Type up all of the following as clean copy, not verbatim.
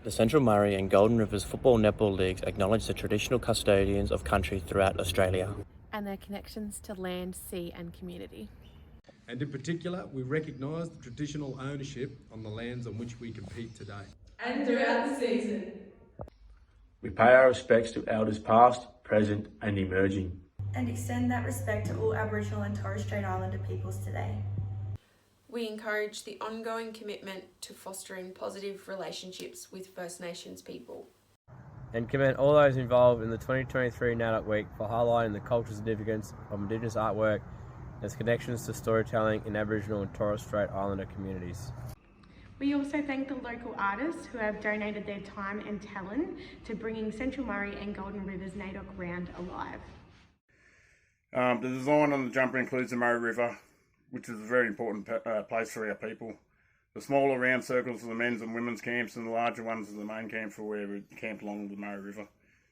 The Central Murray and Golden Rivers Football Netball Leagues acknowledge the traditional custodians of country throughout Australia and their connections to land, sea and community. And in particular, we recognise the traditional ownership on the lands on which we compete today. And throughout the season. We pay our respects to elders past, present and emerging. And extend that respect to all Aboriginal and Torres Strait Islander peoples today. We encourage the ongoing commitment to fostering positive relationships with First Nations people. And commend all those involved in the 2023 NAIDOC Week for highlighting the cultural significance of Indigenous artwork and its connections to storytelling in Aboriginal and Torres Strait Islander communities. We also thank the local artists who have donated their time and talent to bringing Central Murray and Golden Rivers NAIDOC Round alive. The design on the jumper includes the Murray River, which is a very important place for our people. The smaller round circles are the men's and women's camps, and the larger ones are the main camps for where we camp along the Murray River.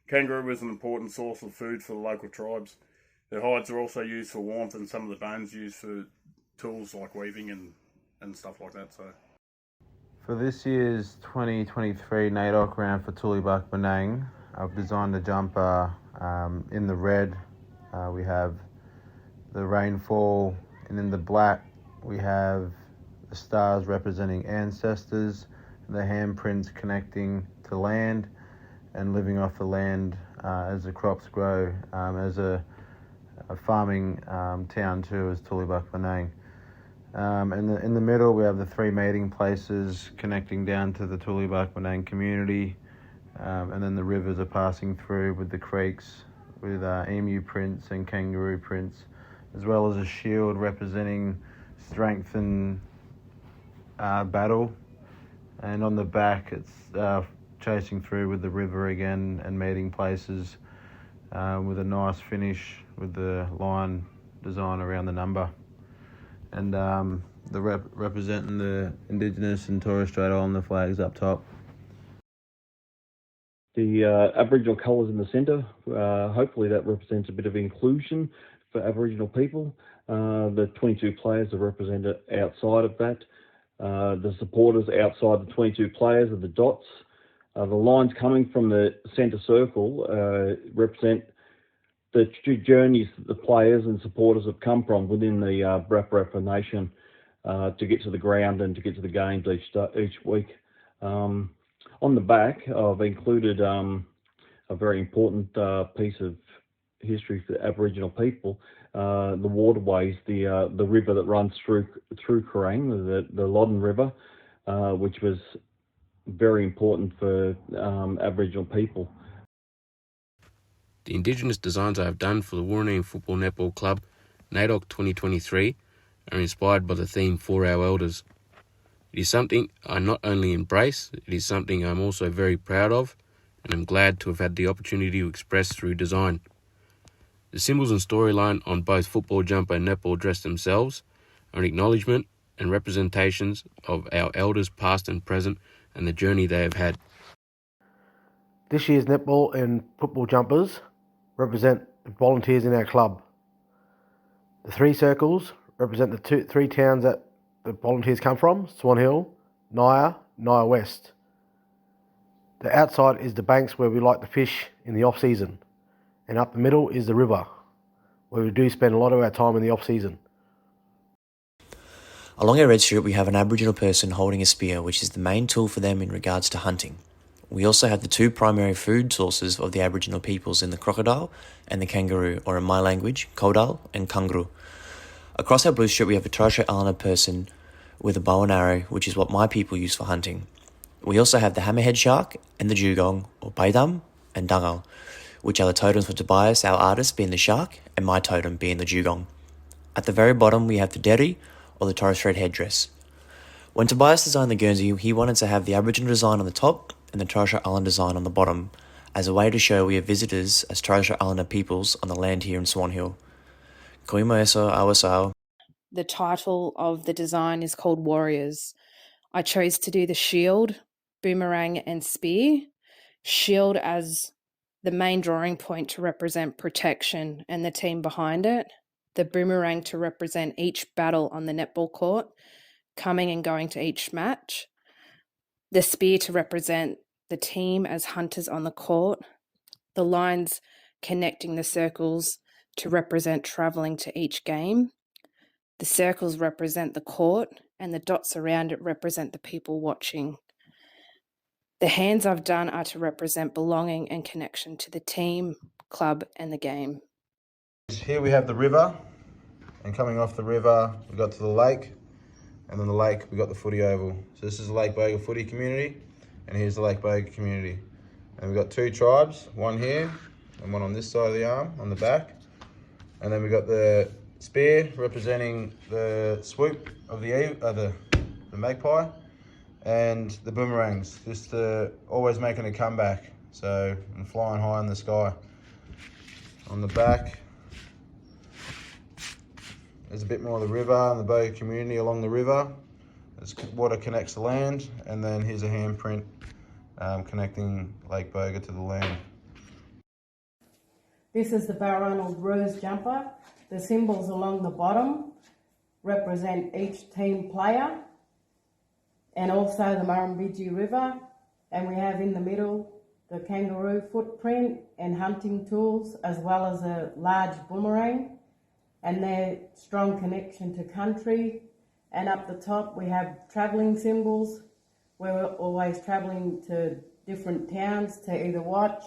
Kangaroo is an important source of food for the local tribes. Their hides are also used for warmth, and some of the bones used for tools like weaving and stuff like that. So, for this year's 2023 NAIDOC Round for Tulibak Benang, I've designed a jumper in the red. We have the rainfall, and in the black we have the stars representing ancestors, the handprints connecting to land and living off the land as the crops grow, as a farming town too, as Tulibak Benang. In the middle we have the three mating places connecting down to the Tulibak Benang community, and then the rivers are passing through with the creeks with emu prints and kangaroo prints, as well as a shield representing strength and battle. And on the back it's chasing through with the river again and mating places, with a nice finish with the lion design around the number. And the representing the Indigenous and Torres Strait Islander flags up top. The Aboriginal colours in the centre, hopefully that represents a bit of inclusion for Aboriginal people. The 22 players are represented outside of that. The supporters outside the 22 players are the dots. The lines coming from the centre circle represent the journeys that the players and supporters have come from within the Brap Nation to get to the ground and to get to the games each week. On the back, I've included a very important piece of history for Aboriginal people, the waterways, the river that runs through Kerrang, the Loddon River, which was very important for Aboriginal people. The Indigenous designs I have done for the Wooreen Football Netball Club NAIDOC 2023 are inspired by the theme For Our Elders. It is something I not only embrace, it is something I'm also very proud of, and I'm glad to have had the opportunity to express through design. The symbols and storyline on both football jumper and netball dress themselves are an acknowledgement and representations of our elders past and present and the journey they have had. This year's netball and football jumpers represent the volunteers in our club. The three circles represent the three towns that the volunteers come from: Swan Hill, Naya West. The outside is the banks where we like to fish in the off-season, and up the middle is the river, where we do spend a lot of our time in the off-season. Along our red strip we have an Aboriginal person holding a spear, which is the main tool for them in regards to hunting. We also have the two primary food sources of the Aboriginal peoples in the crocodile and the kangaroo, or in my language, Kodal and Kanguru. Across our blue strip we have a Torres Strait Islander person with a bow and arrow, which is what my people use for hunting. We also have the hammerhead shark and the dugong, or baidam and dangal, which are the totems for Tobias, our artist, being the shark, and my totem being the dugong. At the very bottom we have the deri, or the Torres Strait headdress. When Tobias designed the Guernsey, he wanted to have the Aboriginal design on the top and the Torres Strait Islander design on the bottom, as a way to show we are visitors as Torres Strait Islander peoples on the land here in Swan Hill. Koimaeso awasao. The title of the design is called Warriors. I chose to do the shield, boomerang and spear. Shield as the main drawing point to represent protection and the team behind it. The boomerang to represent each battle on the netball court, coming and going to each match. The spear to represent the team as hunters on the court, the lines connecting the circles to represent travelling to each game, the circles represent the court, and the dots around it represent the people watching. The hands I've done are to represent belonging and connection to the team, club, and the game. Here we have the river, and coming off the river, we got to the lake, and then the lake, we got the footy oval. So this is the Lake Boga footy community, and here's the Lake Boga community. And we've got two tribes, one here, and one on this side of the arm, on the back. And then we got the spear representing the swoop of the magpie, and the boomerangs, just always making a comeback, so and flying high in the sky. On the back, there's a bit more of the river and the Boga community along the river. As water connects the land, and then here's a handprint connecting Lake Boga to the land. This is the Barronald Rose jumper. The symbols along the bottom represent each team player, and also the Murrumbidgee River, and we have in the middle the kangaroo footprint and hunting tools, as well as a large boomerang and their strong connection to country. And up the top we have travelling symbols. We're always travelling to different towns to either watch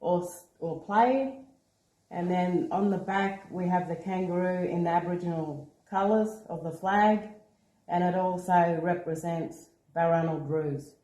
or play. And then on the back we have the kangaroo in the Aboriginal colours of the flag, and it also represents Barronald Roos.